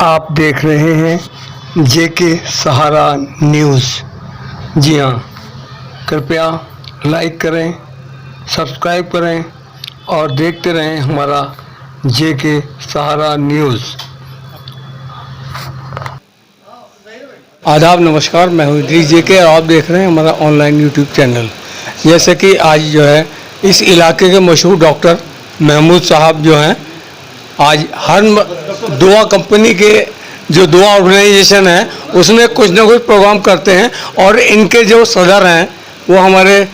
आप देख रहे हैं जेके सहारा न्यूज़। जी हाँ, कृपया लाइक करें, सब्सक्राइब करें और देखते रहें हमारा जेके सहारा न्यूज़। आदाब, नमस्कार। मैं हूँ इदरीस जेके और आप देख रहे हैं हमारा ऑनलाइन यूट्यूब चैनल। जैसे कि आज जो है इस इलाके के मशहूर डॉक्टर महमूद साहब जो हैं, आज हर दुआ कंपनी के जो दुआ ऑर्गेनाइजेशन है उसमें कुछ ना कुछ प्रोग्राम करते हैं और इनके जो सदर हैं वो हमारे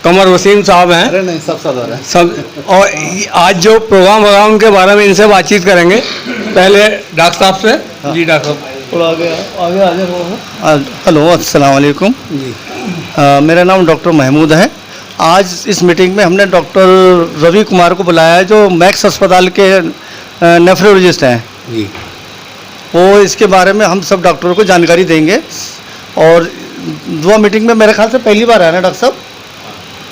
कमर वसीम साहब हैं। अरे नहीं, सब सदर हैं सब। और आज जो प्रोग्राम होगा उनके बारे में इनसे बातचीत करेंगे। पहले डॉक्टर साहब से। हाँ। जी डॉक्टर साहब, थोड़ा आगे। हेलो, अस्सलाम वालेकुम जी। मेरा नाम डॉक्टर महमूद है। आज इस मीटिंग में हमने डॉक्टर रवि कुमार को बुलाया है जो मैक्स अस्पताल के नेफ्रोलॉजिस्ट हैं। जी। वो इसके बारे में हम सब डॉक्टरों को जानकारी देंगे। और दुआ मीटिंग में मेरे ख्याल से पहली बार आया ना डॉक्टर साहब?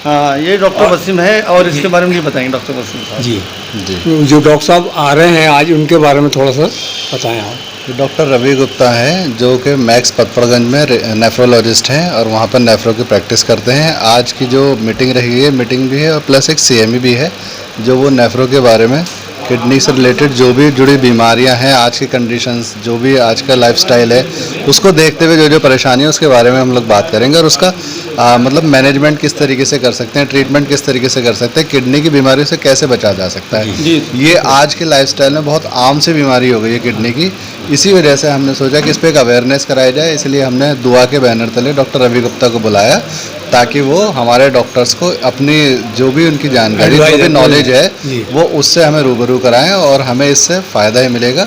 हाँ, ये डॉक्टर वसीम है और इसके बारे में ये बताएंगे डॉक्टर वसीम साहब। जी जी। जो डॉक्टर साहब आ रहे हैं आज, उनके बारे में थोड़ा सा बताएं आप। डॉक्टर रवि गुप्ता हैं जो कि मैक्स पतपड़गंज में नेफ्रोलॉजिस्ट हैं और वहाँ पर नेफ्रो की प्रैक्टिस करते हैं। आज की जो मीटिंग रही है, मीटिंग भी है और प्लस एक सीएमई भी है जो वो नेफ्रो के बारे में, किडनी से रिलेटेड जो भी जुड़ी बीमारियां हैं, आज की कंडीशंस, जो भी आज का लाइफस्टाइल है, उसको देखते हुए जो जो परेशानी है उसके बारे में हम लोग बात करेंगे और उसका मतलब मैनेजमेंट किस तरीके से कर सकते हैं, ट्रीटमेंट किस तरीके से कर सकते हैं, किडनी की बीमारी से कैसे बचा जा सकता है। ये आज के लाइफस्टाइल में बहुत आम सी बीमारी हो गई है किडनी की। इसी वजह से हमने सोचा कि इस पर एक अवेयरनेस कराई जाए, इसलिए हमने दुआ के बैनर तले डॉक्टर रवि गुप्ता को बुलाया ताकि वो हमारे डॉक्टर्स को अपनी जो भी उनकी जानकारी, जो भी नॉलेज है, वो उससे हमें रूबरू कराएं और हमें इससे फ़ायदा ही मिलेगा।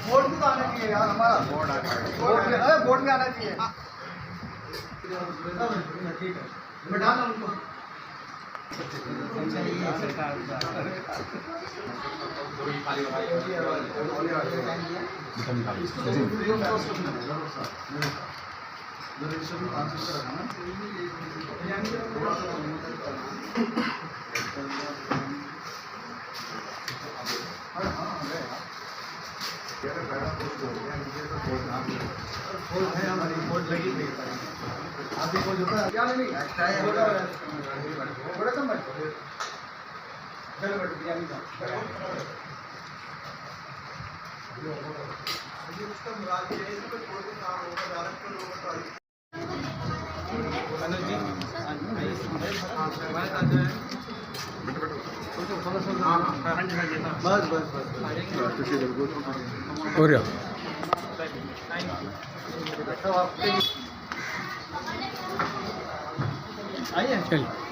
बोर्ड भी तो आना चाहिए यार, हमारा बोर्ड में आना चाहिए। ठीक है, बैठा लो उनको। और चलिए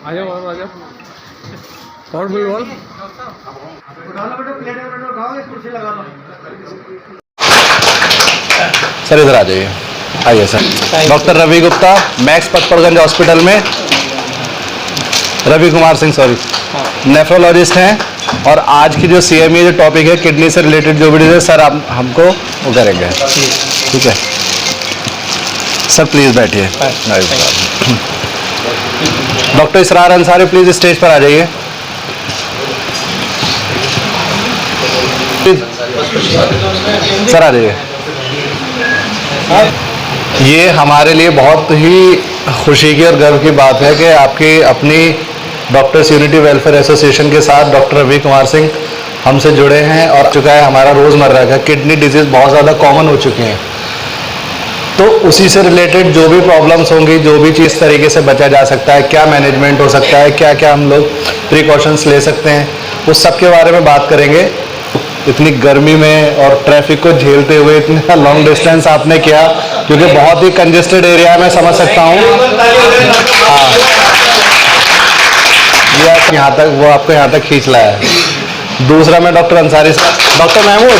आ जाओ और आ जाओ और बोल बोल। सर इधर आ जाइए, आइए sir. Doctor Ravi Gupta, Max Patparganj hospital में रवि कुमार सिंह, सॉरी, नेफ्रोलॉजिस्ट हैं। और आज की जो सीएमई जो टॉपिक है, किडनी से रिलेटेड जो भी है, सर आप हमको वो करेंगे। ठीक है सर, प्लीज़ बैठिए। Doctor Israr Ansari, please stage पर आ जाइए। सर आ जाइए। ये हमारे लिए बहुत ही खुशी की और गर्व की बात है कि आपकी अपनी डॉक्टर्स यूनिटी वेलफेयर एसोसिएशन के साथ डॉक्टर रवि कुमार सिंह हमसे जुड़े हैं और चुका है हमारा रोज़मर्रा का किडनी डिजीज़ बहुत ज़्यादा कॉमन हो चुकी हैं। तो उसी से रिलेटेड जो भी प्रॉब्लम्स होंगी, जो भी चीज़ तरीके से बचा जा सकता है, क्या मैनेजमेंट हो सकता है, क्या क्या हम लोग प्रिकॉशंस ले सकते हैं, उस सब के बारे में बात करेंगे। इतनी गर्मी में और ट्रैफिक को झेलते हुए इतना लॉन्ग डिस्टेंस आपने किया, क्योंकि बहुत ही कंजेस्टेड एरिया है, मैं समझ सकता हूँ। हाँ, ये यहाँ तक, वो आपको यहाँ तक खींच लाया है। दूसरा मैं doctor Ansari, doctor Mahmood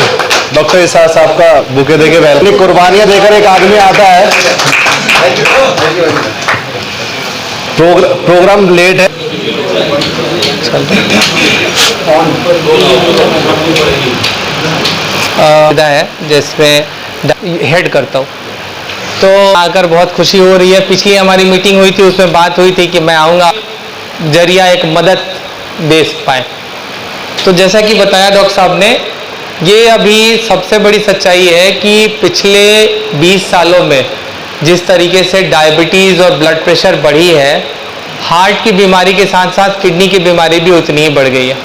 doctor Ishaq साहब का बुके देके अपनी कुर्बानियां देकर एक आदमी आता है। प्रोग्राम लेट है। है जिसमें हेड करता हूँ, तो आकर बहुत खुशी हो रही है। पिछली हमारी मीटिंग हुई थी, उसमें बात हुई थी कि मैं आऊँगा, जरिया एक मदद दे पाए। तो जैसा कि बताया डॉक्टर साहब ने, ये अभी सबसे बड़ी सच्चाई है कि पिछले 20 सालों में जिस तरीके से डायबिटीज़ और ब्लड प्रेशर बढ़ी है, हार्ट की बीमारी के साथ साथ किडनी की बीमारी भी उतनी ही बढ़ गई है।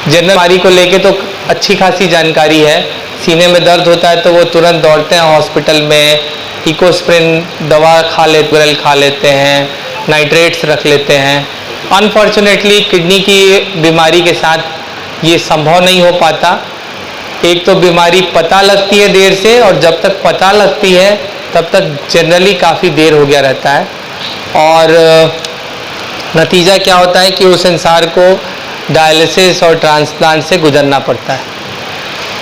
जनरल बीमारी को लेके तो अच्छी खासी जानकारी है, सीने में दर्द होता है तो वो तुरंत दौड़ते हैं हॉस्पिटल में, इकोस्प्रिन दवा खा लेते हैं, नाइट्रेट्स रख लेते हैं। अनफॉर्चुनेटली किडनी की बीमारी के साथ ये संभव नहीं हो पाता। एक तो बीमारी पता लगती है देर से, और जब तक पता लगती है तब तक जनरली काफ़ी देर हो गया रहता है, और नतीजा क्या होता है कि उस इंसान को डायलिसिस और ट्रांसप्लांट से गुजरना पड़ता है।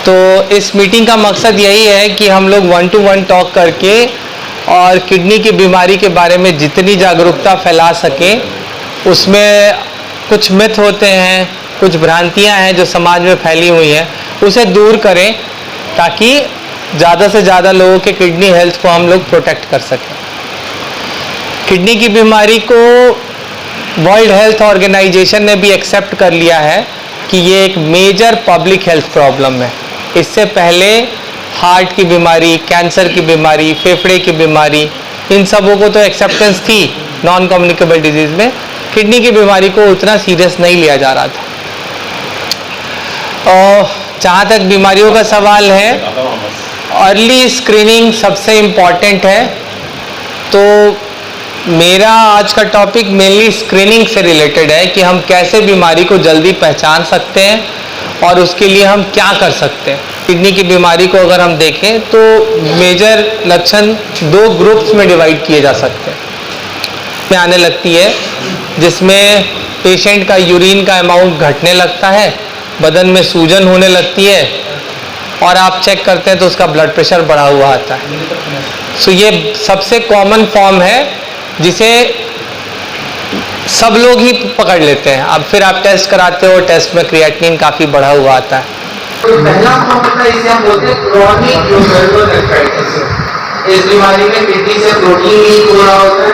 तो इस मीटिंग का मकसद यही है कि हम लोग 1-to-1 टॉक करके और किडनी की बीमारी के बारे में जितनी जागरूकता फैला सकें, उसमें कुछ मिथ होते हैं, कुछ भ्रांतियां हैं जो समाज में फैली हुई हैं, उसे दूर करें ताकि ज़्यादा से ज़्यादा लोगों के किडनी हेल्थ को हम लोग प्रोटेक्ट कर सकें। किडनी की बीमारी को वर्ल्ड हेल्थ ऑर्गेनाइजेशन ने भी एक्सेप्ट कर लिया है कि ये एक मेजर पब्लिक हेल्थ प्रॉब्लम है। इससे पहले हार्ट की बीमारी, कैंसर की बीमारी, फेफड़े की बीमारी, इन सबों को तो एक्सेप्टेंस थी नॉन कम्युनिकेबल डिजीज़ में। किडनी की बीमारी को उतना सीरियस नहीं लिया जा रहा था। और जहाँ तक बीमारियों का सवाल है, अर्ली स्क्रीनिंग सबसे इम्पॉर्टेंट है। तो मेरा आज का टॉपिक मेनली स्क्रीनिंग से रिलेटेड है कि हम कैसे बीमारी को जल्दी पहचान सकते हैं और उसके लिए हम क्या कर सकते हैं। किडनी की बीमारी को अगर हम देखें तो मेजर लक्षण 2 ग्रुप्स में डिवाइड किए जा सकते हैं। में आने लगती है जिसमें पेशेंट का यूरिन का अमाउंट घटने लगता है, बदन में सूजन होने लगती है, और आप चेक करते हैं तो उसका ब्लड प्रेशर बढ़ा हुआ आता है। सो ये सबसे कॉमन फॉर्म है जिसे सब लोग ही पकड़ लेते हैं। अब फिर आप टेस्ट कराते हो, टेस्ट में क्रिएटिनिन काफ़ी बढ़ा हुआ आता है। तो पहला फॉर्म होता है, इसे हम बोलते हैं क्रॉनिक ग्लोमेरुलोनेफ्राइटिस। इस बीमारी में किडनी से प्रोटीन लीक हो रहा होता है,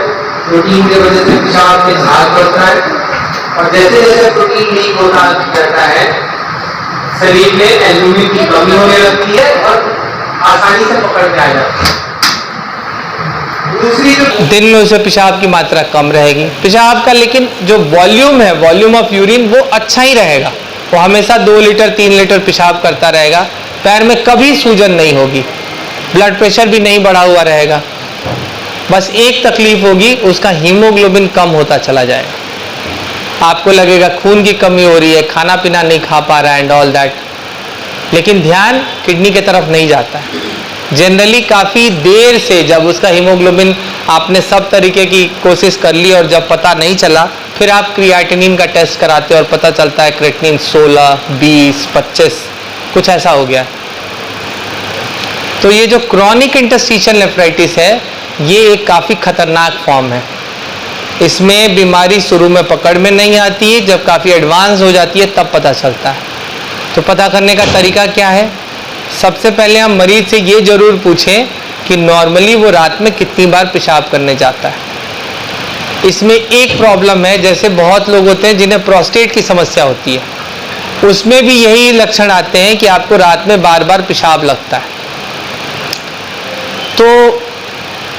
प्रोटीन की वजह से पेशाब में झाग बढ़ता है, और जैसे जैसे प्रोटीन लीक होता रहता है शरीर में एल्यूमिन की कमी होने लगती है और आसानी से पकड़ में आ जाती है। दूसरी जो दिन में उसे पेशाब की मात्रा कम रहेगी, पेशाब का लेकिन जो वॉल्यूम है, वॉल्यूम ऑफ यूरिन, वो अच्छा ही रहेगा। वो हमेशा 2 लीटर 3 लीटर पेशाब करता रहेगा, पैर में कभी सूजन नहीं होगी, ब्लड प्रेशर भी नहीं बढ़ा हुआ रहेगा। बस एक तकलीफ होगी, उसका हीमोग्लोबिन कम होता चला जाएगा। आपको लगेगा खून की कमी हो रही है, खाना पीना नहीं खा पा रहा है एंड ऑल दैट, लेकिन ध्यान किडनी की तरफ नहीं जाता है। जनरली काफ़ी देर से जब उसका हीमोग्लोबिन, आपने सब तरीके की कोशिश कर ली और जब पता नहीं चला, फिर आप क्रिएटिनिन का टेस्ट कराते हो और पता चलता है क्रिएटिनिन 16, 20, 25 कुछ ऐसा हो गया। तो ये जो क्रॉनिक इंटरस्टिशियल नेफ्राइटिस है, ये एक काफ़ी खतरनाक फॉर्म है। इसमें बीमारी शुरू में पकड़ में नहीं आती है, जब काफ़ी एडवांस हो जाती है तब पता चलता है। तो पता करने का तरीका क्या है? सबसे पहले हम मरीज से ये ज़रूर पूछें कि नॉर्मली वो रात में कितनी बार पेशाब करने जाता है। इसमें एक प्रॉब्लम है, जैसे बहुत लोग होते हैं जिन्हें प्रोस्टेट की समस्या होती है, उसमें भी यही लक्षण आते हैं कि आपको रात में बार बार पेशाब लगता है। तो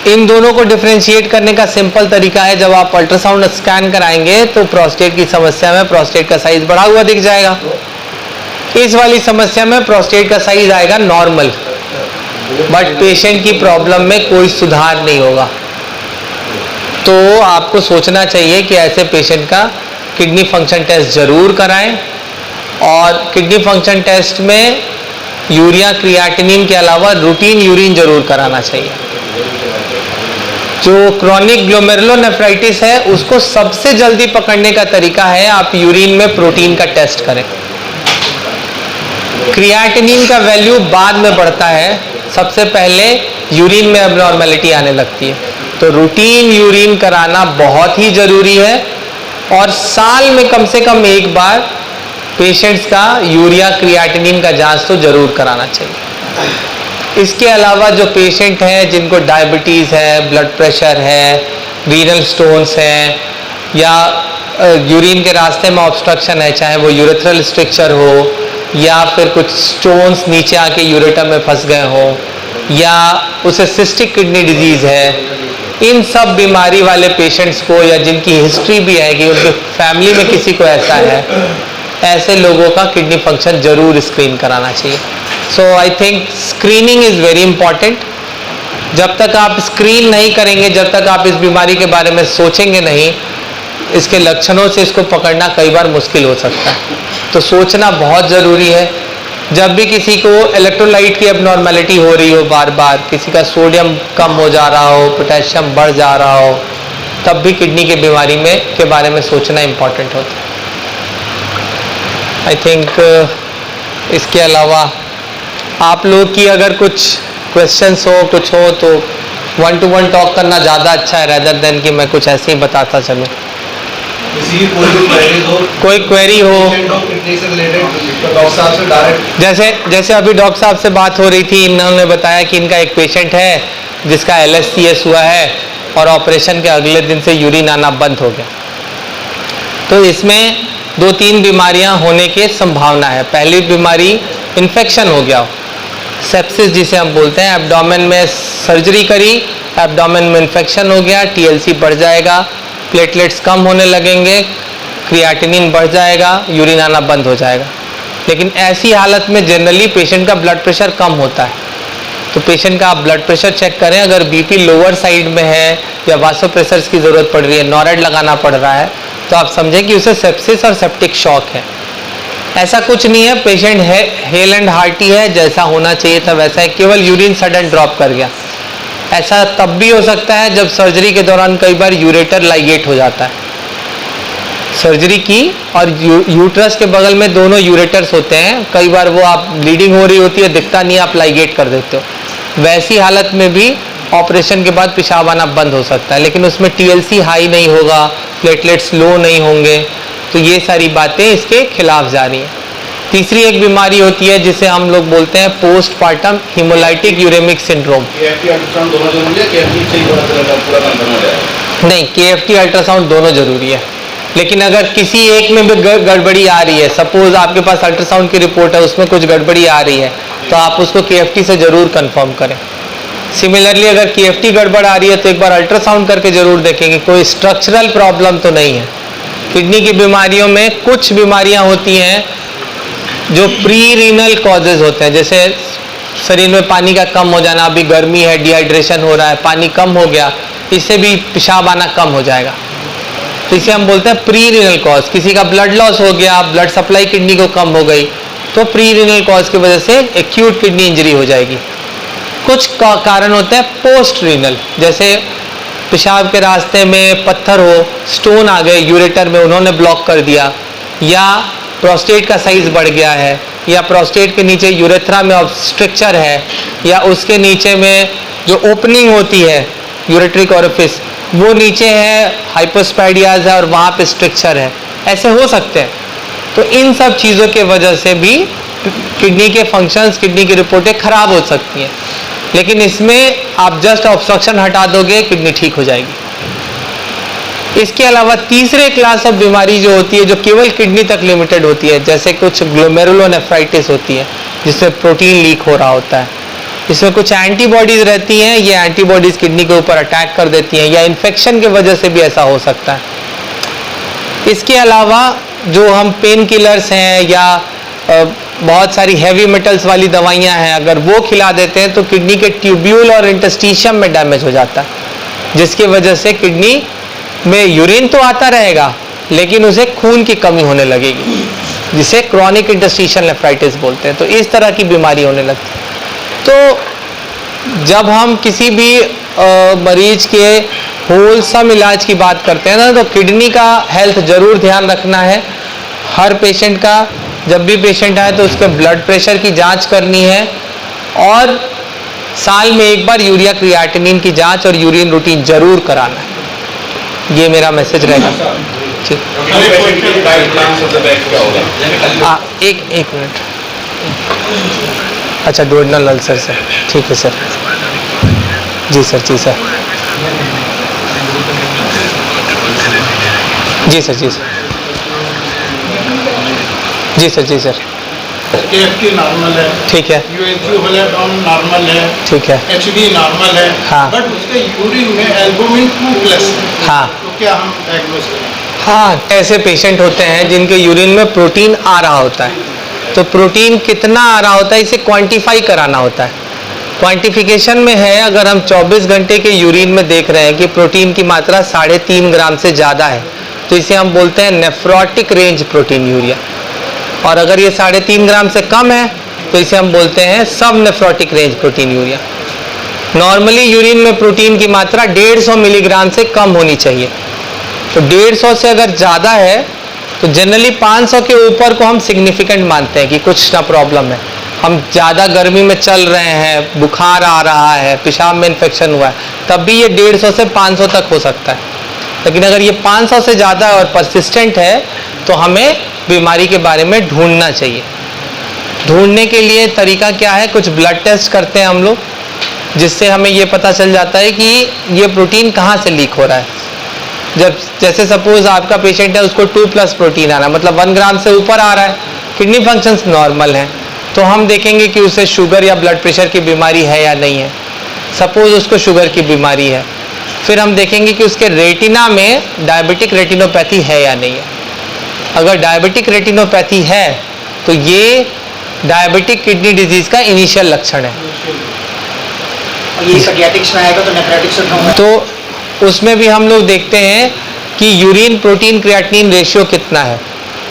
इन दोनों को डिफरेंशिएट करने का सिंपल तरीका है, जब आप अल्ट्रासाउंड स्कैन कराएंगे तो प्रोस्टेट की समस्या में प्रोस्टेट का साइज बढ़ा हुआ दिख जाएगा। इस वाली समस्या में प्रोस्टेट का साइज आएगा नॉर्मल, बट पेशेंट की प्रॉब्लम में कोई सुधार नहीं होगा। तो आपको सोचना चाहिए कि ऐसे पेशेंट का किडनी फंक्शन टेस्ट जरूर कराएं, और किडनी फंक्शन टेस्ट में यूरिया क्रिएटिनिन के अलावा रूटीन यूरिन जरूर कराना चाहिए। जो क्रॉनिक ग्लोमेरुलोनेफ्राइटिस है, उसको सबसे जल्दी पकड़ने का तरीका है आप यूरिन में प्रोटीन का टेस्ट करें। क्रिएटिनिन का वैल्यू बाद में बढ़ता है, सबसे पहले यूरिन में एबनॉर्मेलिटी आने लगती है। तो रूटीन यूरिन कराना बहुत ही ज़रूरी है और साल में कम से कम एक बार पेशेंट्स का यूरिया क्रिएटिनिन का जांच तो ज़रूर कराना चाहिए। इसके अलावा जो पेशेंट हैं जिनको डायबिटीज़ है, ब्लड प्रेशर है, रीनल स्टोन्स हैं या यूरिन के रास्ते में ऑब्स्ट्रक्शन है, चाहे वो यूरेथ्रल स्ट्रक्चर हो या फिर कुछ स्टोन्स नीचे आके यूरेटर में फंस गए हों या उसे सिस्टिक किडनी डिजीज़ है, इन सब बीमारी वाले पेशेंट्स को या जिनकी हिस्ट्री भी है कि उनके फैमिली में किसी को ऐसा है, ऐसे लोगों का किडनी फंक्शन जरूर स्क्रीन कराना चाहिए। So I think screening is very important. जब तक आप स्क्रीन नहीं करेंगे, जब तक आप इस बीमारी के बारे में सोचेंगे नहीं, इसके लक्षणों से इसको पकड़ना कई बार मुश्किल हो सकता है। तो सोचना बहुत ज़रूरी है। जब भी किसी को इलेक्ट्रोलाइट की एबनॉर्मेलिटी हो रही हो, बार बार किसी का सोडियम कम हो जा रहा हो, पोटेशियम बढ़ जा रहा हो, तब भी किडनी की बीमारी में के बारे में सोचना इम्पॉर्टेंट होता है। आई थिंक इसके अलावा आप लोग की अगर कुछ क्वेश्चंस हो, कुछ हो तो 1-to-1 टॉक करना ज़्यादा अच्छा है रेदर देन कि मैं कुछ ऐसे ही बताता चलूँ। कोई क्वेरी हो जैसे अभी डॉक्टर साहब से बात हो रही थी, इन्होंने बताया कि इनका एक पेशेंट है जिसका LSCS हुआ है और ऑपरेशन के अगले दिन से यूरिन आना बंद हो गया। तो इसमें 2-3 बीमारियां होने की संभावना है। पहली बीमारी इन्फेक्शन हो गया, सेप्सिस जिसे हम बोलते हैं, एब्डोमेन में सर्जरी करी, एब्डोमेन में इन्फेक्शन हो गया, TLC बढ़ जाएगा, प्लेटलेट्स कम होने लगेंगे, क्रिएटिनिन बढ़ जाएगा, यूरिन आना बंद हो जाएगा। लेकिन ऐसी हालत में जनरली पेशेंट का ब्लड प्रेशर कम होता है। तो पेशेंट का आप ब्लड प्रेशर चेक करें, अगर BP लोअर साइड में है या वासोप्रेसर्स की ज़रूरत पड़ रही है, नॉरेड लगाना पड़ रहा है, तो आप समझें कि उसे सेप्सिस और सेप्टिक शॉक है। ऐसा कुछ नहीं है, पेशेंट है हेल एंड हार्टी है, जैसा होना चाहिए था वैसा है, केवल यूरिन सडन ड्रॉप कर गया। ऐसा तब भी हो सकता है जब सर्जरी के दौरान कई बार यूरेटर लाइगेट हो जाता है। सर्जरी की और यूट्रस के बगल में दोनों यूरेटर्स होते हैं, कई बार वो आप ब्लीडिंग हो रही होती है, दिखता नहीं, आप लाइगेट कर देते हो। वैसी हालत में भी ऑपरेशन के बाद पेशाब आना बंद हो सकता है, लेकिन उसमें TLC हाई नहीं होगा, प्लेटलेट्स लो नहीं होंगे। तो ये सारी बातें इसके खिलाफ जा रही हैं। तीसरी एक बीमारी होती है जिसे हम लोग बोलते हैं पोस्टपार्टम हीमोलाइटिक यूरेमिक सिंड्रोम। नहीं, KFT अल्ट्रासाउंड दोनों जरूरी है, लेकिन अगर किसी एक में भी गड़बड़ी आ रही है, सपोज आपके पास अल्ट्रासाउंड की रिपोर्ट है, उसमें कुछ गड़बड़ी आ रही है, तो आप उसको KFT से ज़रूर कंफर्म करें। सिमिलरली अगर KFT गड़बड़ आ रही है तो एक बार अल्ट्रासाउंड करके ज़रूर देखेंगे कोई स्ट्रक्चरल प्रॉब्लम तो नहीं है। किडनी की बीमारियों में कुछ बीमारियां होती हैं जो प्री रीनल कॉजेज होते हैं, जैसे शरीर में पानी का कम हो जाना, अभी गर्मी है, डिहाइड्रेशन हो रहा है, पानी कम हो गया, इससे भी पेशाब आना कम हो जाएगा। तो इसे हम बोलते हैं प्री रीनल कॉज। किसी का ब्लड लॉस हो गया, ब्लड सप्लाई किडनी को कम हो गई, तो प्री रीनल कॉज की वजह से एक्यूट किडनी इंजरी हो जाएगी। कुछ कारण होते हैं पोस्ट रीनल, जैसे पेशाब के रास्ते में पत्थर हो, स्टोन आ गए यूरेटर में, उन्होंने ब्लॉक कर दिया, या प्रोस्टेट का साइज बढ़ गया है, या प्रोस्टेट के नीचे यूरेथ्रा में ऑब्स्ट्रक्चर है, या उसके नीचे में जो ओपनिंग होती है यूरेट्रिक ओरिफिस वो नीचे है, हाइपोस्पैडियाज है और वहाँ पे स्ट्रक्चर है, ऐसे हो सकते हैं। तो इन सब चीज़ों के वजह से भी किडनी के फंक्शंस, किडनी की रिपोर्टें खराब हो सकती हैं, लेकिन इसमें आप जस्ट ऑब्स्ट्रक्शन हटा दोगे, किडनी ठीक हो जाएगी। इसके अलावा तीसरे क्लास ऑफ बीमारी जो होती है, जो केवल किडनी तक लिमिटेड होती है, जैसे कुछ ग्लोमेरुलोनेफ्राइटिस होती है जिसमें प्रोटीन लीक हो रहा होता है, इसमें कुछ एंटीबॉडीज रहती हैं, ये एंटीबॉडीज किडनी के ऊपर अटैक कर देती हैं, या इन्फेक्शन के वजह से भी ऐसा हो सकता है। इसके अलावा जो हम पेन किलर्स हैं या बहुत सारी हैवी मेटल्स वाली दवाइयां हैं, अगर वो खिला देते हैं तो किडनी के ट्यूब्यूल और इंटस्टिशियम में डैमेज हो जाता है, जिसकी वजह से किडनी में यूरिन तो आता रहेगा लेकिन उसे खून की कमी होने लगेगी, जिसे क्रॉनिक इंटस्टिशियल नेफ्राइटिस बोलते हैं। तो इस तरह की बीमारी होने लगती है। तो जब हम किसी भी मरीज के होलसम इलाज की बात करते हैं ना, तो किडनी का हेल्थ जरूर ध्यान रखना है। हर पेशेंट का जब भी पेशेंट आए तो उसके ब्लड प्रेशर की जांच करनी है और साल में एक बार यूरिया क्रिएटिनिन की जांच और यूरिन रूटीन जरूर कराना है। ये मेरा मैसेज रहेगा। ठीक, एक मिनट। अच्छा, डोडनल अल्सर से, ठीक है सर। जी सर, जी सर, जी सर, जी सर, जी सर, जी सर, KFT नॉर्मल है, ठीक है, यूएनसी नॉर्मल है, ठीक है, HD नॉर्मल है, हाँ। बट उसके यूरिन में एल्बुमिन 2+ है। हाँ तो क्या हम डायग्नोज करें? हाँ। ऐसे पेशेंट होते हैं जिनके यूरिन में प्रोटीन आ रहा होता है, तो प्रोटीन कितना आ रहा होता है इसे क्वांटिफाई कराना होता है। क्वांटिफिकेशन में है, अगर हम 24 घंटे के यूरिन में देख रहे हैं कि प्रोटीन की मात्रा 3.5 ग्राम से ज़्यादा है, तो इसे हम बोलते हैं नेफ्रोटिक रेंज प्रोटीन यूरिया। और अगर ये 3.5 ग्राम से कम है तो इसे हम बोलते हैं सब nephrotic range protein urea. Normally urine में प्रोटीन की मात्रा 150 मिलीग्राम से कम होनी चाहिए, तो 150 से अगर ज़्यादा है तो जनरली 500 के ऊपर को हम सिग्निफिकेंट मानते हैं कि कुछ ना प्रॉब्लम है। हम ज़्यादा गर्मी में चल रहे हैं, बुखार आ रहा है, पेशाब में इन्फेक्शन हुआ है, तब भी ये 150 से 500 तक हो सकता है। लेकिन अगर ये 500 से ज़्यादा है और परसिस्टेंट है तो हमें बीमारी के बारे में ढूंढना चाहिए। ढूंढने के लिए तरीका क्या है, कुछ ब्लड टेस्ट करते हैं हम लोग, जिससे हमें ये पता चल जाता है कि ये प्रोटीन कहाँ से लीक हो रहा है। जब जैसे सपोज आपका पेशेंट है, उसको 2+ प्रोटीन आ रहा है, मतलब 1 ग्राम से ऊपर आ रहा है, किडनी फंक्शंस नॉर्मल हैं, तो हम देखेंगे कि उसे शुगर या ब्लड प्रेशर की बीमारी है या नहीं है। सपोज उसको शुगर की बीमारी है, फिर हम देखेंगे कि उसके रेटिना में डायबिटिक रेटिनोपैथी है या नहीं है। अगर डायबिटिक रेटिनोपैथी है तो ये डायबिटिक किडनी डिजीज का इनिशियल लक्षण है। ये पीडियाट्रिक्स में आएगा तो नेफ्रोटिक सिंड्रोम है। तो उसमें भी हम लोग देखते हैं कि यूरिन प्रोटीन क्रिएटिनिन रेशियो कितना है।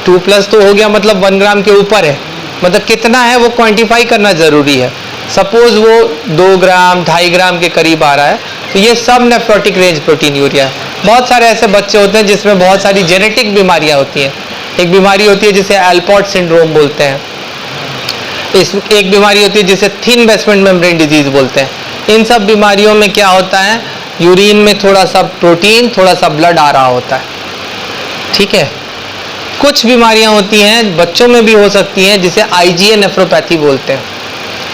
2+ तो हो गया, मतलब 1 ग्राम के ऊपर है, मतलब कितना है वो क्वांटिफाई करना ज़रूरी है। सपोज वो 2 ग्राम 2.5 ग्राम के करीब आ रहा है, तो ये सब नेफ्रोटिक रेंज प्रोटीन यूरिया है। बहुत सारे ऐसे बच्चे होते हैं जिसमें बहुत सारी जेनेटिक बीमारियां होती हैं। एक बीमारी होती है जिसे एल्पॉट सिंड्रोम बोलते हैं, एक बीमारी होती है जिसे थिन बेसमेंट मेम्ब्रेन डिजीज बोलते हैं। इन सब बीमारियों में क्या होता है, यूरिन में थोड़ा सा प्रोटीन थोड़ा सा ब्लड आ रहा होता है, ठीक है। कुछ बीमारियां होती हैं, बच्चों में भी हो सकती हैं, जिसे IgA नेफ्रोपैथी बोलते हैं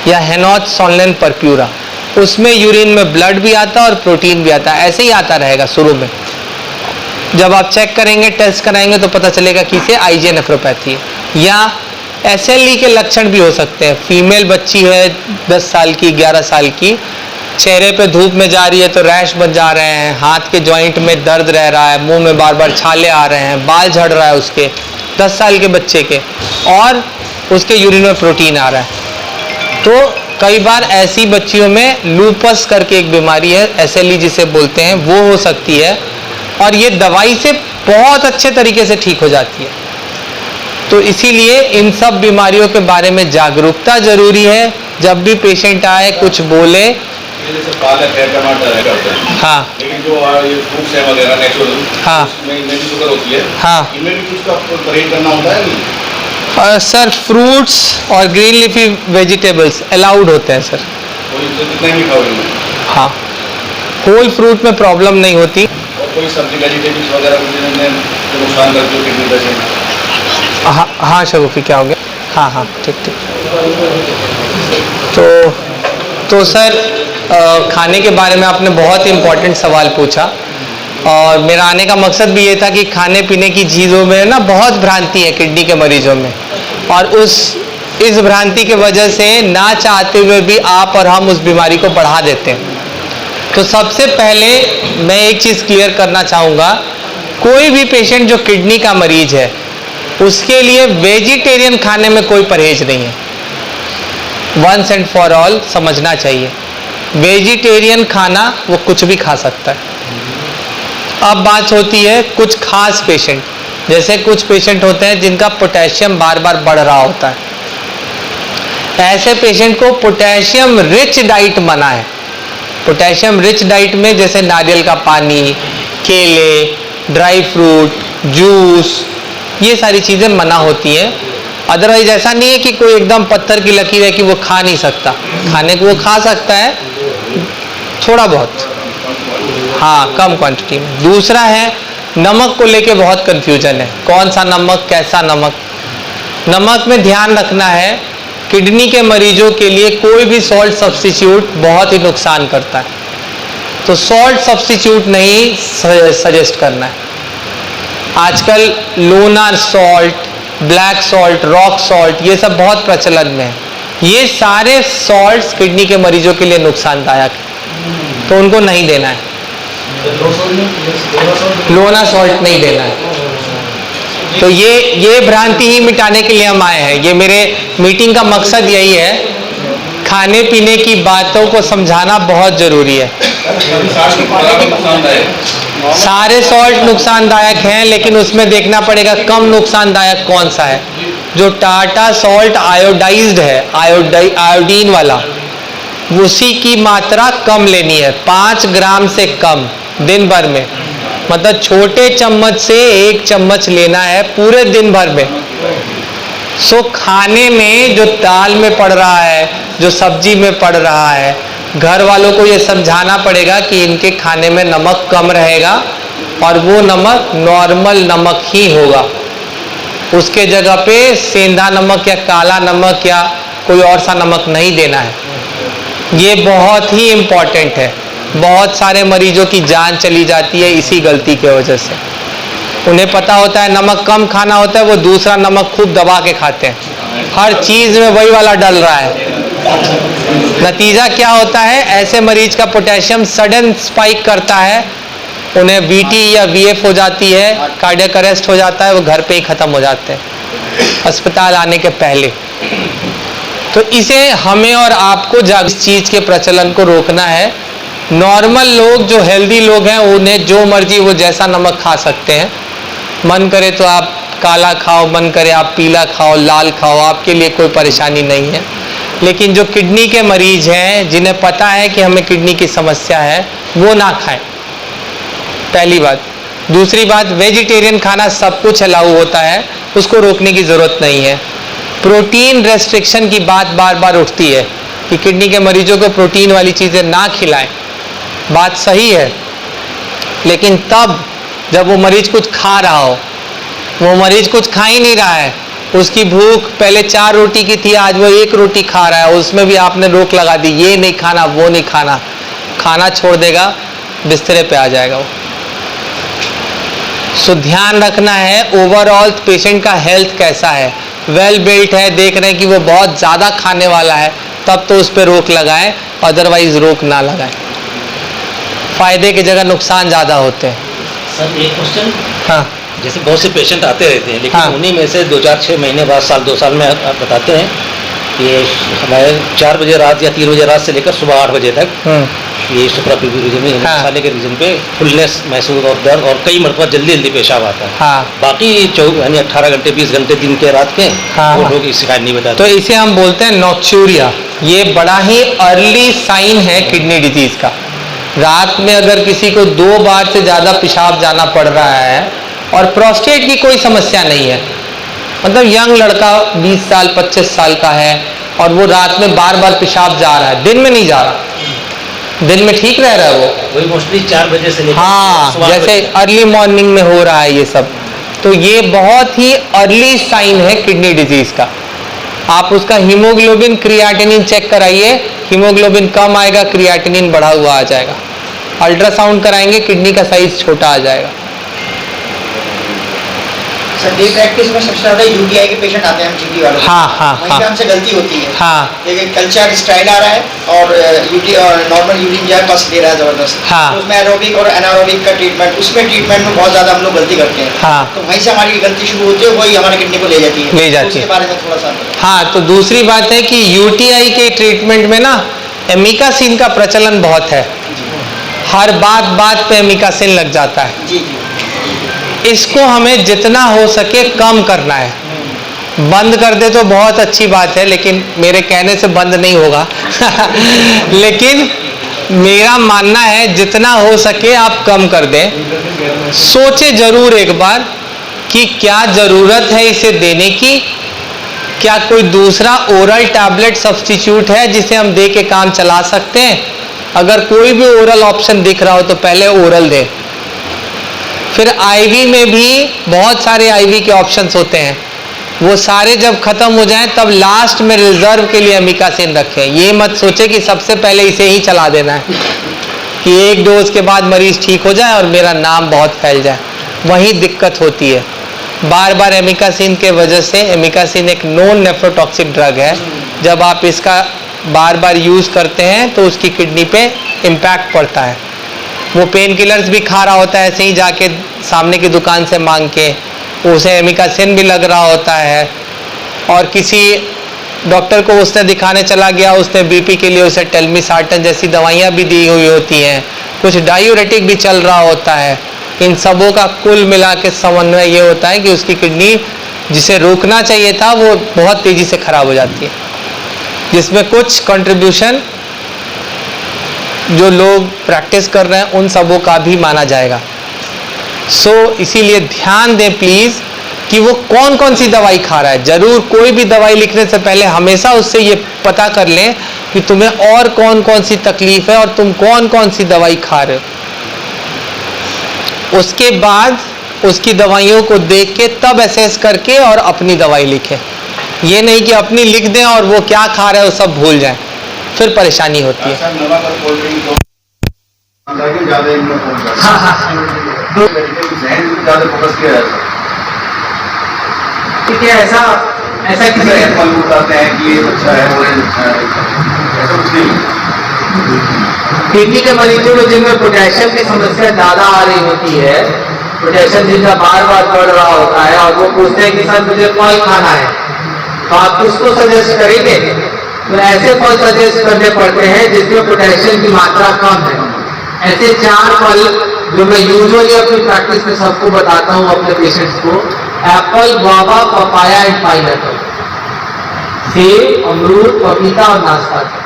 या हेनॉच सॉनलेन परप्यूरा। उसमें यूरिन में ब्लड भी आता है और प्रोटीन भी आता है, ऐसे ही आता रहेगा शुरू में। जब आप चेक करेंगे, टेस्ट कराएंगे तो पता चलेगा कि इसे IgA नेफ्रोपैथी है। या SLE के लक्षण भी हो सकते हैं। फीमेल बच्ची है 10 साल की 11 साल की, चेहरे पे धूप में जा रही है तो रैश बन जा रहे हैं, हाथ के जॉइंट में दर्द रह रहा है, मुंह में बार बार छाले आ रहे हैं, बाल झड़ रहा है उसके 10 साल के बच्चे के, और उसके यूरिन में प्रोटीन आ रहा है। तो कई बार ऐसी बच्चियों में लूपस करके एक बीमारी है, SLE जिसे बोलते हैं, वो हो सकती है, और ये दवाई से बहुत अच्छे तरीके से ठीक हो जाती है। तो इसीलिए इन सब बीमारियों के बारे में जागरूकता जरूरी है। जब भी पेशेंट आए कुछ बोले, जैसे पालक है, टमाटर है, करते हैं। हाँ, लेकिन जो ये फ्रूट्स है वगैरह नेचुरल, हाँ, इसमें भी शुगर होती है, हाँ, इनमें भी कुछ का परहेज करना होता है नहीं? सर फ्रूट्स और ग्रीन लीफी वेजिटेबल्स अलाउड होते हैं सर। और इससे कितना भी खाओ इनमें? हाँ, होल फ्रूट में प्रॉब्लम नहीं होती। और कोई सब्जी वेजिटेबल्स वगैरह कुछ इनमें जो नुकसान करती हो किडनी पेशेंट? हाँ हाँ शगुफी, क्या हो गया? हाँ हाँ, ठीक ठीक। तो सर खाने के बारे में आपने बहुत इम्पोर्टेंट सवाल पूछा, और मेरा आने का मकसद भी ये था कि खाने पीने की चीज़ों में ना बहुत भ्रांति है किडनी के मरीजों में, और इस भ्रांति के वजह से ना चाहते हुए भी आप और हम उस बीमारी को बढ़ा देते हैं। तो सबसे पहले मैं एक चीज़ क्लियर करना चाहूँगा, कोई भी पेशेंट जो किडनी का मरीज है उसके लिए वेजिटेरियन खाने में कोई परहेज नहीं है। वंस एंड फॉर ऑल समझना चाहिए, वेजिटेरियन खाना वो कुछ भी खा सकता है। अब बात होती है कुछ खास पेशेंट, जैसे कुछ पेशेंट होते हैं जिनका पोटेशियम बार बार बढ़ रहा होता है। ऐसे पेशेंट को पोटेशियम रिच डाइट मना है। पोटेशियम रिच डाइट में जैसे नारियल का पानी, केले, ड्राई फ्रूट, जूस, ये सारी चीज़ें मना होती हैं। अदरवाइज ऐसा नहीं है कि कोई एकदम पत्थर की लकीर है कि वो खा नहीं सकता, खाने को वो खा सकता है थोड़ा बहुत, हाँ कम क्वांटिटी में। दूसरा है नमक को लेके बहुत कंफ्यूजन है, कौन सा नमक, कैसा नमक। नमक में ध्यान रखना है, किडनी के मरीजों के लिए कोई भी सॉल्ट सब्स्टिट्यूट बहुत ही नुकसान करता है, तो सॉल्ट सब्स्टिट्यूट नहीं सजेस्ट करना है। आजकल लोना salt, black salt, rock salt, ये सब बहुत प्रचलन में है। ये सारे सॉल्ट्स किडनी के मरीजों के लिए नुकसानदायक है, तो उनको नहीं देना है। लोना सॉल्ट नहीं देना है। तो ये भ्रांति ही मिटाने के लिए हम आए हैं। ये मेरे मीटिंग का मकसद यही है, खाने पीने की बातों को समझाना बहुत जरूरी है। सारे सॉल्ट नुकसानदायक हैं, लेकिन उसमें देखना पड़ेगा कम नुकसानदायक कौन सा है। जो टाटा सॉल्ट आयोडाइज्ड है, आयोडीन वाला, उसी की मात्रा कम लेनी है, 5 ग्राम से कम दिन भर में। मतलब छोटे चम्मच से 1 चम्मच लेना है पूरे दिन भर में। सो खाने में जो दाल में पड़ रहा है, जो सब्जी में पड़ रहा है, घर वालों को ये समझाना पड़ेगा कि इनके खाने में नमक कम रहेगा और वो नमक नॉर्मल नमक ही होगा। उसके जगह पे सेंधा नमक या काला नमक या कोई और सा नमक नहीं देना है। ये बहुत ही इम्पॉर्टेंट है। बहुत सारे मरीजों की जान चली जाती है इसी गलती की वजह से। उन्हें पता होता है नमक कम खाना होता है, वो दूसरा नमक खूब दबा के खाते हैं, हर चीज में वही वाला डल रहा है। नतीजा क्या होता है, ऐसे मरीज का पोटेशियम सडन स्पाइक करता है, उन्हें वीटी या वीएफ हो जाती है, कार्डियक अरेस्ट हो जाता है, वो घर पे ही खत्म हो जाते हैं अस्पताल आने के पहले। तो इसे हमें और आपको इस चीज के प्रचलन को रोकना है। नॉर्मल लोग, जो हेल्दी लोग हैं, उन्हें जो मर्जी वो जैसा नमक खा सकते हैं। मन करे तो आप काला खाओ, मन करे आप पीला खाओ, लाल खाओ, आपके लिए कोई परेशानी नहीं है। लेकिन जो किडनी के मरीज हैं, जिन्हें पता है कि हमें किडनी की समस्या है, वो ना खाएं, पहली बात। दूसरी बात, वेजिटेरियन खाना सब कुछ अलाउ होता है, उसको रोकने की ज़रूरत नहीं है। प्रोटीन रेस्ट्रिक्शन की बात बार बार उठती है कि किडनी के मरीजों को प्रोटीन वाली चीज़ें ना खिलाएं, बात सही है, लेकिन तब जब वो मरीज कुछ खा रहा हो। वो मरीज कुछ खा ही नहीं रहा है, उसकी भूख पहले 4 रोटी की थी, आज वो 1 रोटी खा रहा है, उसमें भी आपने रोक लगा दी, ये नहीं खाना, वो नहीं खाना, खाना छोड़ देगा, बिस्तरे पे आ जाएगा वो। सो ध्यान रखना है ओवरऑल पेशेंट का हेल्थ कैसा है, वेल बिल्ट है, देख रहे हैं कि वो बहुत ज़्यादा खाने वाला है, तब तो उस पर रोक लगाएं, अदरवाइज रोक ना लगाएं। फायदे की जगह नुकसान ज़्यादा होते हैं। सर एक क्वेश्चन, हाँ, जैसे बहुत से पेशेंट आते रहते हैं, लेकिन हाँ, उन्हीं में से 2-4-6 महीने बाद, साल 2 साल में आप बताते हैं कि हमारे 4 बजे रात या 3 बजे रात से लेकर सुबह 8 बजे तक ये सुप्रापिविक रीजन में, खाने के रीजन पे फुलनेस महसूस और दर्द और कई मरतबा जल्दी पेशाब आता है। हाँ, बाकी यानी 18 घंटे 20 घंटे दिन के रात के हाँ, वो लोग शिकायत नहीं बताते। तो इसे हम बोलते हैं नॉक्चूरिया। ये बड़ा ही अर्ली साइन है किडनी डिजीज का। रात में अगर किसी को 2 बार से ज़्यादा पेशाब जाना पड़ रहा है और प्रोस्टेट की कोई समस्या नहीं है, मतलब यंग लड़का 20 साल 25 साल का है और वो रात में बार बार पेशाब जा रहा है, दिन में नहीं जा रहा, दिन में ठीक रह रहा है वो, वही मोस्टली 4 बजे से लेकर, हाँ, जैसे अर्ली मॉर्निंग में हो रहा है ये सब, तो ये बहुत ही अर्ली साइन है किडनी डिजीज का। आप उसका हीमोग्लोबिन क्रिएटिनिन चेक कराइए, हीमोग्लोबिन कम आएगा, क्रिएटिनिन बढ़ा हुआ आ जाएगा। अल्ट्रासाउंड कराएंगे, किडनी का साइज छोटा आ जाएगा। सर डे प्रैक्टिस में सबसे ज़्यादा यूटीआई के पेशेंट आते हैं हम जीपी वालों, हाँ हाँ वहीं हाँ पे हमसे गलती होती है। हाँ, देखिए कल्चर स्टाइल आ रहा है और यूटी और नॉर्मल यूरिन जो है बस दे रहा है ज़बरदस्त, हाँ, तो उसमें एरोबिक और एनारोबिक का ट्रीटमेंट, उसमें ट्रीटमेंट में बहुत ज़्यादा हम लोग गलती करते हैं। हाँ, तो वहीं से हमारी गलती शुरू होती है, वही हमारे किडनी को ले जाती है। तो उसके बारे में थोड़ा सा। हाँ, तो दूसरी बात है कि यूटीआई के ट्रीटमेंट में ना एमिकासिन का प्रचलन बहुत है, हर बात पे एमिकासिन लग जाता है। जी जी, इसको हमें जितना हो सके कम करना है। बंद कर दे तो बहुत अच्छी बात है, लेकिन मेरे कहने से बंद नहीं होगा लेकिन मेरा मानना है जितना हो सके आप कम कर दें। सोचे जरूर एक बार कि क्या ज़रूरत है इसे देने की, क्या कोई दूसरा ओरल टैबलेट सब्स्टिट्यूट है जिसे हम दे के काम चला सकते हैं? अगर कोई भी ओरल ऑप्शन दिख रहा हो तो पहले ओरल दें। फिर आईवी में भी बहुत सारे आईवी के ऑप्शंस होते हैं, वो सारे जब खत्म हो जाएं तब लास्ट में रिजर्व के लिए अमिकासिन रखें। ये मत सोचे कि सबसे पहले इसे ही चला देना है कि एक डोज के बाद मरीज ठीक हो जाए और मेरा नाम बहुत फैल जाए, वही दिक्कत होती है। बार बार एमिकासिन के वजह से, एमिकासिन एक नॉन नेफ्रोटॉक्सिक ड्रग है, जब आप इसका बार बार यूज़ करते हैं तो उसकी किडनी पे इम्पैक्ट पड़ता है। वो पेन किलर्स भी खा रहा होता है ऐसे ही जाके सामने की दुकान से मांग के, उसे एमिकासिन भी लग रहा होता है, और किसी डॉक्टर को उसने दिखाने चला गया, उसने बीपी के लिए उसे टेल्मिसार्टन जैसी दवाइयाँ भी दी हुई होती हैं, कुछ डायूरेटिक भी चल रहा होता है। इन सबों का कुल मिला के समन्वय ये होता है कि उसकी किडनी जिसे रोकना चाहिए था वो बहुत तेज़ी से खराब हो जाती है, जिसमें कुछ कंट्रीब्यूशन जो लोग प्रैक्टिस कर रहे हैं उन सबों का भी माना जाएगा। इसीलिए ध्यान दें प्लीज़ कि वो कौन कौन सी दवाई खा रहा है। ज़रूर कोई भी दवाई लिखने से पहले हमेशा उससे ये पता कर लें कि तुम्हें और कौन कौन सी तकलीफ है और तुम कौन कौन सी दवाई खा रहे हो। उसके बाद उसकी दवाइयों को देख के तब असेस करके और अपनी दवाई लिखें। ये नहीं कि अपनी लिख दें और वो क्या खा रहा है वो सब भूल जाएं, फिर परेशानी होती है। ठीक है, ऐसा किसी किडनी के मरीजों में जिनमें पोटेशियम की समस्या ज़्यादा आ रही होती है, पोटेशियम जिनका बार बार बढ़ रहा होता है और वो पूछते हैं कि सर मुझे फल खाना है, तो आप उसको सजेस्ट करेंगे? तो ऐसे फल सजेस्ट करने पड़ते हैं जिसमें पोटेशियम की मात्रा कम है। ऐसे 4 फल जो मैं यूजुअली अपनी प्रैक्टिस में सबको बताता हूँ अपने पेशेंट्स को: Apple, guava, papaya and pineapple. सेब, अमरूद, पपीता और नाशपाती,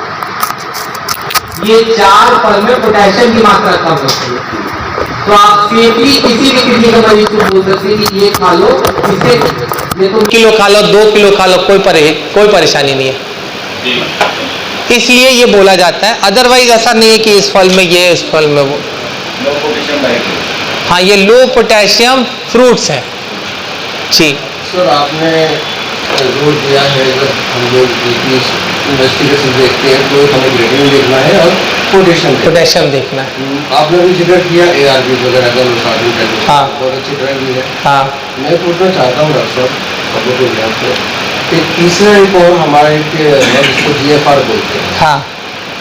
ये 4 फल में पोटेशियम की मात्रा कम होती है। तो आप सेफली किसी भी किडनी के मरीज को बोल सकते हैं कि ये खा लो, इससे ये तो किलो खा लो, 2 किलो खा लो, कोई परेशानी नहीं है। इसलिए ये बोला जाता है, अदरवाइज ऐसा नहीं है कि इस फल में ये, इस फल में वो। हाँ, ये लो पोटेशियम फ्रूट्स हैं जी। सर आपने जोर दिया है, अगर हम लोग इन्वेस्टिगेशन देखते हैं तो हमें ग्रेडिंग देखना है और पोटेशियम देखना है। आपने भी जिक्र किया ARV वगैरह का अनुसार, हाँ, बहुत अच्छी ड्रग भी है। हाँ, मैं पूछना चाहता हूँ डॉक्टर साहब, सब लोग आपको एक तीसरा एक और हमारे जिसको GFR बोलते हैं, हाँ,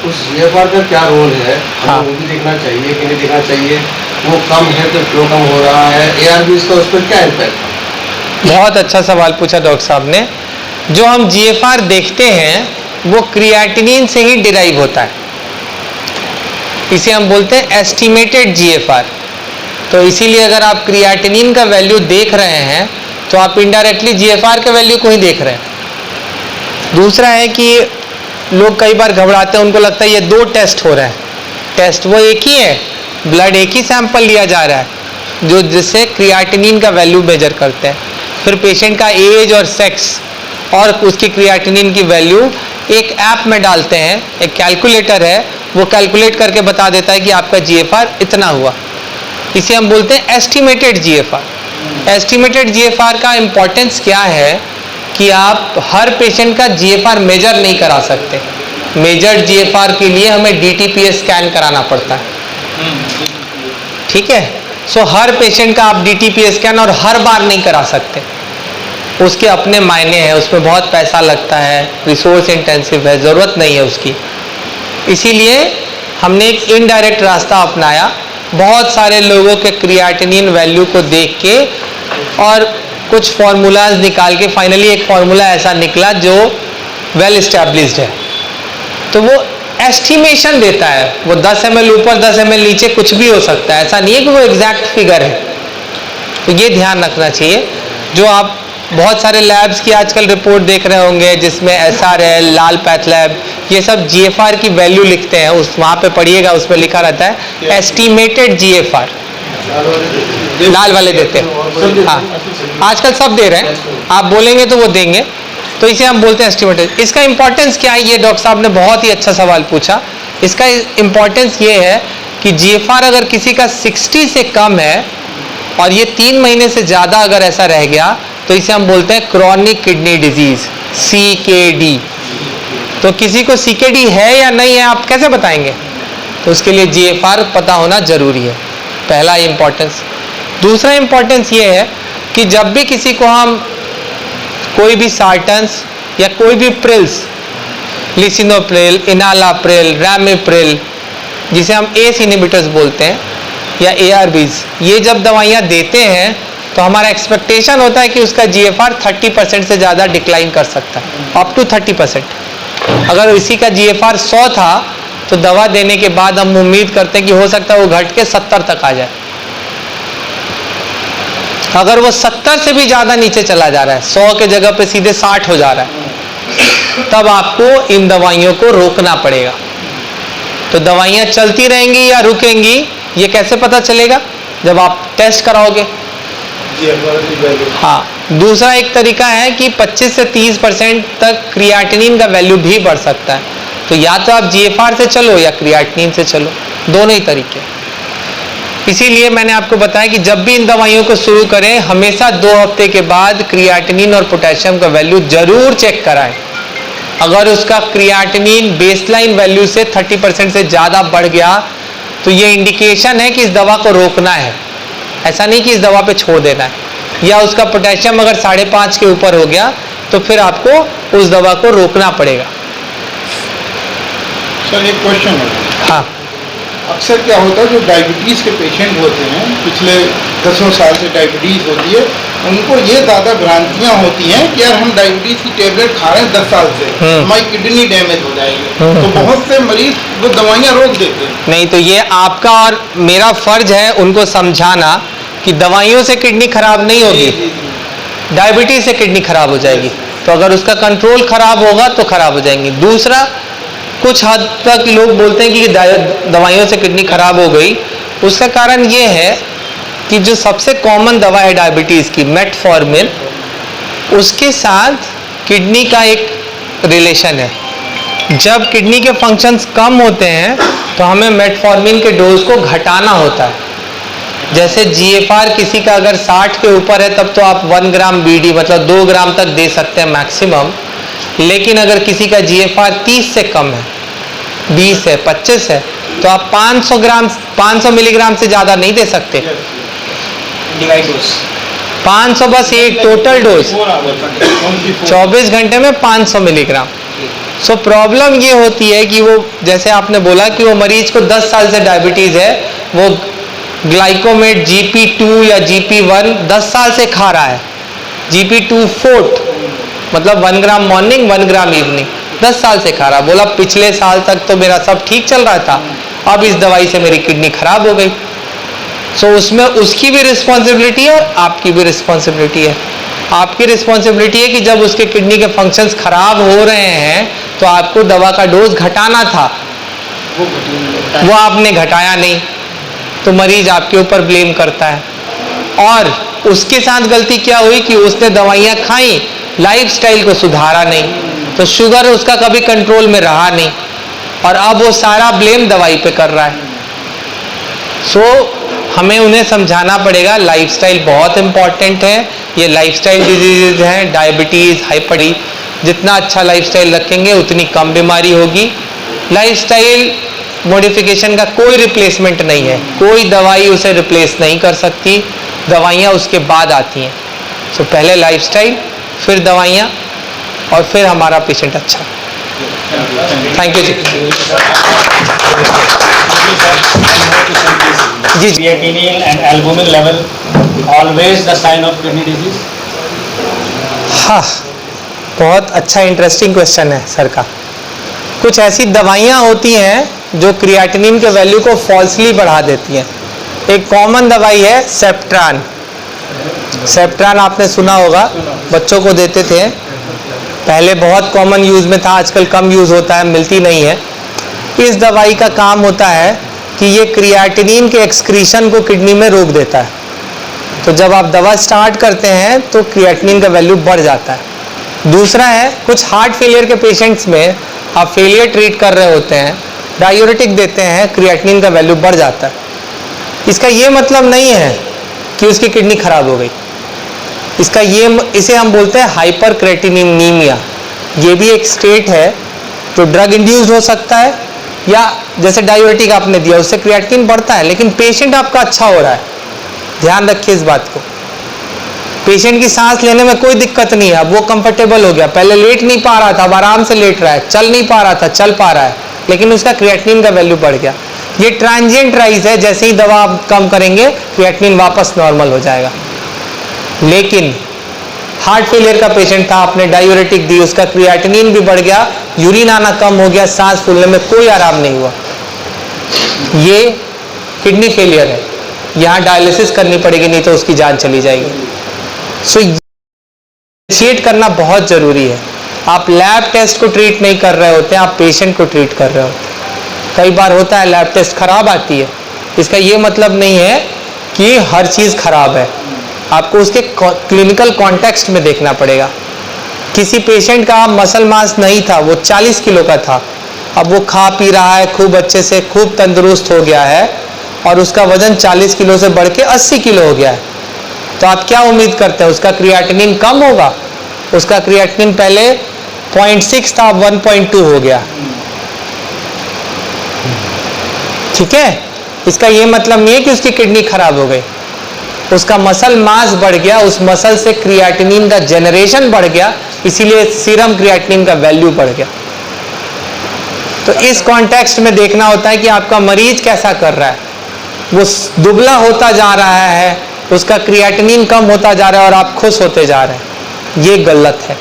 उस GFR का क्या रोल है? हाँ, वो भी देखना चाहिए कि नहीं देखना चाहिए? वो कम है तो क्यों कम हो रहा है? ARV इसका उस पर क्या इम्पैक्ट है? बहुत अच्छा सवाल पूछा डॉक्टर साहब ने। जो हम GFR देखते हैं वो क्रिएटिनिन से ही डिराइव होता है, इसे हम बोलते हैं एस्टिमेटेड GFR। तो इसीलिए अगर आप क्रिएटिनिन का वैल्यू देख रहे हैं तो आप इनडायरेक्टली GFR के वैल्यू को ही देख रहे हैं। दूसरा है कि लोग कई बार घबराते हैं, उनको लगता है ये 2 टेस्ट हो रहे हैं। टेस्ट वो एक ही है, ब्लड एक ही सैंपल लिया जा रहा है जो जिससे क्रिएटिनिन का वैल्यू मेजर करते हैं। फिर पेशेंट का एज और सेक्स और उसकी क्रिएटिनिन की वैल्यू एक ऐप में डालते हैं, एक कैलकुलेटर है, वो कैलकुलेट करके बता देता है कि आपका GFR इतना हुआ। इसे हम बोलते हैं एस्टिमेटेड GFR। एस्टिमेटेड GFR का इम्पोर्टेंस क्या है कि आप हर पेशेंट का GFR मेजर नहीं करा सकते। मेजर्ड GFR के लिए हमें DTPS स्कैन कराना पड़ता है, ठीक है। हर पेशेंट का आप DTPS स्कैन और हर बार नहीं करा सकते, उसके अपने मायने हैं, उसमें बहुत पैसा लगता है, रिसोर्स इंटेंसिव है, ज़रूरत नहीं है उसकी। इसीलिए हमने एक इनडायरेक्ट रास्ता अपनाया, बहुत सारे लोगों के क्रिएटिनिन वैल्यू को देख के और कुछ फार्मूलाज निकाल के फाइनली एक फार्मूला ऐसा निकला जो वेल इस्टेब्लिश्ड है। तो वो एस्टिमेशन देता है, वो 10 ml ऊपर 10 ml नीचे कुछ भी हो सकता है, ऐसा नहीं है कि वो एग्जैक्ट फिगर है। तो ये ध्यान रखना चाहिए। जो आप बहुत सारे लैब्स की आजकल रिपोर्ट देख रहे होंगे जिसमें SRL, लाल पैथ लैब, ये सब GFR की वैल्यू लिखते हैं, उस वहाँ पे पढ़िएगा, उसमें लिखा रहता है एस्टिमेटेड GFR, लाल वाले देते हैं। हाँ, आजकल सब दे रहे हैं, आप बोलेंगे तो वो देंगे। तो इसे हम बोलते हैं एस्टिमेटेड। इसका इंपॉर्टेंस क्या है, ये डॉक्टर साहब ने बहुत ही अच्छा सवाल पूछा। इसका इंपॉर्टेंस ये है कि GFR अगर किसी का 60 से कम है और ये 3 महीने से ज़्यादा अगर ऐसा रह गया तो इसे हम बोलते हैं क्रॉनिक किडनी डिजीज, CKD। तो किसी को CKD है या नहीं है आप कैसे बताएंगे? तो उसके लिए GFR पता होना जरूरी है, पहला इंपॉर्टेंस। दूसरा इंपॉर्टेंस ये है कि जब भी किसी को हम कोई भी सार्टन्स या कोई भी प्रिल्स, लिसिनोप्रिल, इनालाप्रिल, रैमिप्रिल, जिसे हम ACE इनहिबिटर्स बोलते हैं, या ARBs, ये जब दवाइयाँ देते हैं तो हमारा एक्सपेक्टेशन होता है कि उसका GFR 30% से ज़्यादा डिक्लाइन कर सकता है, अप टू 30%। अगर इसी का GFR 100 था तो दवा देने के बाद हम उम्मीद करते हैं कि हो सकता है वो घट के 70 तक आ जाए। अगर वो 70 से भी ज़्यादा नीचे चला जा रहा है, 100 के जगह पे सीधे 60 हो जा रहा है, तब आपको इन दवाइयों को रोकना पड़ेगा। तो दवाइयाँ चलती रहेंगी या रुकेंगी ये कैसे पता चलेगा? जब आप टेस्ट कराओगे। हाँ, दूसरा एक तरीका है कि 25 से 30% तक क्रिएटिनिन का वैल्यू भी बढ़ सकता है। तो या तो आप GFR से चलो या क्रिएटिनिन से चलो, दोनों ही तरीके। इसीलिए मैंने आपको बताया कि जब भी इन दवाइयों को शुरू करें हमेशा 2 हफ्ते के बाद क्रिएटिनिन और पोटेशियम का वैल्यू जरूर चेक कराएं। अगर उसका क्रिएटिनिन बेसलाइन वैल्यू से 30% से ज़्यादा बढ़ गया तो ये इंडिकेशन है कि इस दवा को रोकना है, ऐसा नहीं कि इस दवा पे छोड़ देना है। या उसका पोटेशियम अगर 5.5 के ऊपर हो गया तो फिर आपको उस दवा को रोकना पड़ेगा। सर एक क्वेश्चन है। हाँ, अक्सर क्या होता है जो डायबिटीज़ के पेशेंट होते हैं, पिछले 10 साल से डायबिटीज़ होती है, उनको ये ज़्यादा भ्रांतियाँ होती हैं कि यार हम डायबिटीज़ की टेबलेट खा रहे हैं 10 साल से, हमारी किडनी डैमेज हो जाएगी, तो बहुत से मरीज वो दवाइयाँ रोक देते हैं। नहीं, तो ये आपका और मेरा फर्ज है उनको समझाना कि दवाइयों से किडनी खराब नहीं होगी, डायबिटीज़ से किडनी खराब हो जाएगी। तो अगर उसका कंट्रोल खराब होगा तो खराब हो जाएंगी। दूसरा, कुछ हद तक लोग बोलते हैं कि दवाइयों से किडनी खराब हो गई, उसका कारण ये है कि जो सबसे कॉमन दवा है डायबिटीज़ की, मेटफॉर्मिन, उसके साथ किडनी का एक रिलेशन है। जब किडनी के फंक्शंस कम होते हैं तो हमें मेटफॉर्मिन के डोज को घटाना होता है। जैसे GFR किसी का अगर 60 के ऊपर है तब तो आप 1 ग्राम BD मतलब 2 ग्राम तक दे सकते हैं मैक्सिमम। लेकिन अगर किसी का GFR 30 से कम है, 20 है, 25 है, तो आप 500 मिलीग्राम से ज़्यादा नहीं दे सकते। 500 बस एक टोटल डोज 24 घंटे में 500 मिलीग्राम। सो प्रॉब्लम ये होती है कि वो, जैसे आपने बोला कि वो मरीज को 10 साल से डायबिटीज़ है, वो ग्लाइकोमेट GP2 या GP1 10 साल से खा रहा है, GP2 फोर्ट मतलब 1 ग्राम मॉर्निंग 1 ग्राम इवनिंग 10 साल से खा रहा। बोला पिछले साल तक तो मेरा सब ठीक चल रहा था, अब इस दवाई से मेरी किडनी खराब हो गई। सो उसमें उसकी भी रिस्पॉन्सिबिलिटी है और आपकी भी रिस्पॉन्सिबिलिटी है। आपकी रिस्पॉन्सिबिलिटी है कि जब उसके किडनी के फंक्शंस खराब हो रहे हैं तो आपको दवा का डोज घटाना था, वो आपने घटाया नहीं, तो मरीज आपके ऊपर ब्लेम करता है। और उसके साथ गलती क्या हुई कि उसने दवाइयाँ खाई, लाइफस्टाइल को सुधारा नहीं, तो शुगर उसका कभी कंट्रोल में रहा नहीं और अब वो सारा ब्लेम दवाई पे कर रहा है। सो हमें उन्हें समझाना पड़ेगा लाइफस्टाइल बहुत इंपॉर्टेंट है। ये लाइफस्टाइल डिजीजेज हैं, डायबिटीज़, हाइपरटेंशन, जितना अच्छा लाइफस्टाइल रखेंगे उतनी कम बीमारी होगी। लाइफस्टाइल मॉडिफिकेशन का कोई रिप्लेसमेंट नहीं है, कोई दवाई उसे रिप्लेस नहीं कर सकती, दवाइयाँ उसके बाद आती हैं। सो पहले लाइफस्टाइल, फिर दवाइयाँ और फिर हमारा पेशेंट अच्छा। थैंक यू जी। जी creatinine and albumin level always the sign of kidney disease? हाँ, बहुत अच्छा इंटरेस्टिंग क्वेश्चन है सर का। कुछ ऐसी दवाइयाँ होती हैं जो क्रिएटिनिन के वैल्यू को फॉल्सली बढ़ा देती हैं। एक कॉमन दवाई है सेप्ट्रान। सेप्ट्रान आपने सुना होगा, बच्चों को देते थे, पहले बहुत कॉमन यूज़ में था, आजकल कम यूज़ होता है, मिलती नहीं है। इस दवाई का काम होता है कि ये क्रिएटिनिन के एक्सक्रीशन को किडनी में रोक देता है। तो जब आप दवा स्टार्ट करते हैं तो क्रिएटिनिन का वैल्यू बढ़ जाता है। दूसरा है, कुछ हार्ट फेलियर के पेशेंट्स में आप फेलियर ट्रीट कर रहे होते हैं, डायूरेटिक देते हैं, क्रिएटिनिन का वैल्यू बढ़ जाता है। इसका ये मतलब नहीं है कि उसकी किडनी खराब हो गई। इसे हम बोलते हैं हाइपर क्रिएटिनिमीमिया। ये भी एक स्टेट है जो ड्रग इंड्यूस्ड हो सकता है, या जैसे डायूरेटिक आपने दिया उससे क्रिएटिनिन बढ़ता है, लेकिन पेशेंट आपका अच्छा हो रहा है। ध्यान रखिए इस बात को। पेशेंट की सांस लेने में कोई दिक्कत नहीं है, अब वो कंफर्टेबल हो गया। पहले लेट नहीं पा रहा था, अब आराम से लेट रहा है। चल नहीं पा रहा था, चल पा रहा है, लेकिन उसका क्रिएटिनिन का वैल्यू बढ़ गया। ये ट्रांजिएंट राइज है, जैसे ही दवा आप कम करेंगे क्रिएटिनिन वापस नॉर्मल हो जाएगा। लेकिन हार्ट फेलियर का पेशेंट था, आपने डायूरेटिक दी, उसका क्रिएटिनिन भी बढ़ गया, यूरिन आना कम हो गया, सांस फूलने में कोई आराम नहीं हुआ। ये किडनी फेलियर है, यहाँ डायलिसिस करनी पड़ेगी, नहीं तो उसकी जान चली जाएगी। सो इनिशिएट करना बहुत जरूरी है। आप लैब टेस्ट को ट्रीट नहीं कर रहे होते, आप पेशेंट को ट्रीट कर रहे होते। कई बार होता है लैब टेस्ट खराब आती है, इसका ये मतलब नहीं है कि हर चीज़ खराब है। आपको उसके क्लिनिकल कॉन्टेक्स्ट में देखना पड़ेगा। किसी पेशेंट का मसल मास नहीं था, वो 40 किलो का था, अब वो खा पी रहा है खूब अच्छे से, खूब तंदुरुस्त हो गया है, और उसका वजन 40 किलो से बढ़ के 80 किलो हो गया है। तो आप क्या उम्मीद करते हैं, उसका क्रिएटिनिन कम होगा? उसका क्रिएटिनिन पहले 0.6 था, 1.2 हो गया। ठीक है, इसका ये मतलब नहीं है कि उसकी किडनी खराब हो गई। उसका मसल मास बढ़ गया, उस मसल से क्रिएटिनिन का जनरेशन बढ़ गया, इसीलिए सीरम क्रिएटिनिन का वैल्यू बढ़ गया। तो इस कॉन्टेक्स्ट में देखना होता है कि आपका मरीज कैसा कर रहा है। वो दुबला होता जा रहा है, उसका क्रिएटिनिन कम होता जा रहा है, और आप खुश होते जा रहे हैं, ये गलत है।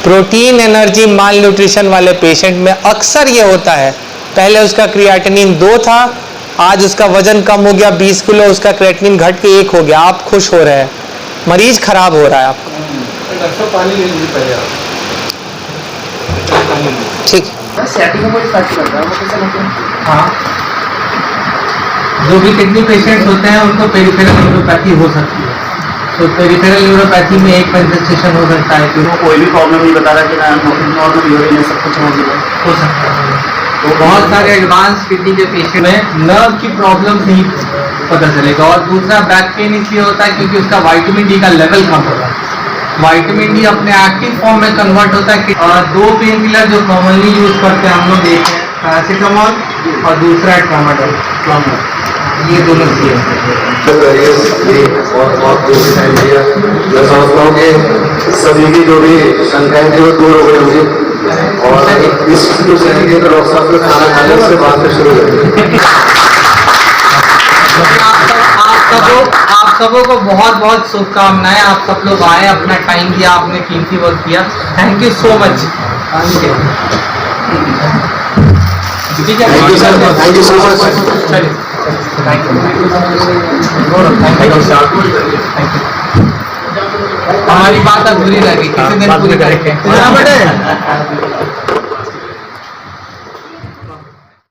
प्रोटीन एनर्जी माल न्यूट्रिशन वाले पेशेंट में अक्सर ये होता है, पहले उसका क्रिएटिनिन 2 था, आज उसका वजन कम हो गया 20 किलो, उसका क्रिएटिनिन घट के 1 हो गया, आप खुश हो रहे हैं, मरीज खराब हो रहा है आपका। ठीक, हाँ, जो भी किडनी पेशेंट्स होते हैं उनको पेरिफेरल न्यूरोपैथी हो सकती है। तो पेरिफेरल न्यूरोपैथी में एक मैनिफेस्टेशन हो सकता है कि कोई भी प्रॉब्लम नहीं बता रहा कि नॉर्मल यूरिन में सब कुछ हो सकता है। तो बहुत सारे एडवांस किडनी के पेशेंट में नर्व की प्रॉब्लम से ही पता चलेगा। और दूसरा बैक पेन इसलिए होता है क्योंकि उसका विटामिन डी का लेवल कम होता है। विटामिन डी अपने एक्टिव फॉर्म में कन्वर्ट होता है। और 2 पेन किलर जो कॉमनली यूज करते हैं हम लोग देखे हैं, पैरासीटामोल और दूसरा है ट्रामाडोल। ये दोनों चीज़ें मैं समझता हूँ कि सभी की जो भी शंकाएं थी वो दूर हो गई होंगी, और इस के डॉक्टर साहब के खाना खाने से बात शुरू करेंगे। आप सबों को बहुत बहुत शुभकामनाएं। आप सब लोग आए, अपना टाइम दिया, आपने कीमती वक्त दिया। Thank you so much. ठीक है, थैंक यू सो मच। चलिए, थैंक यू। हमारी बात अधूरी रह गई, किसी दिन पूरी करेंगे।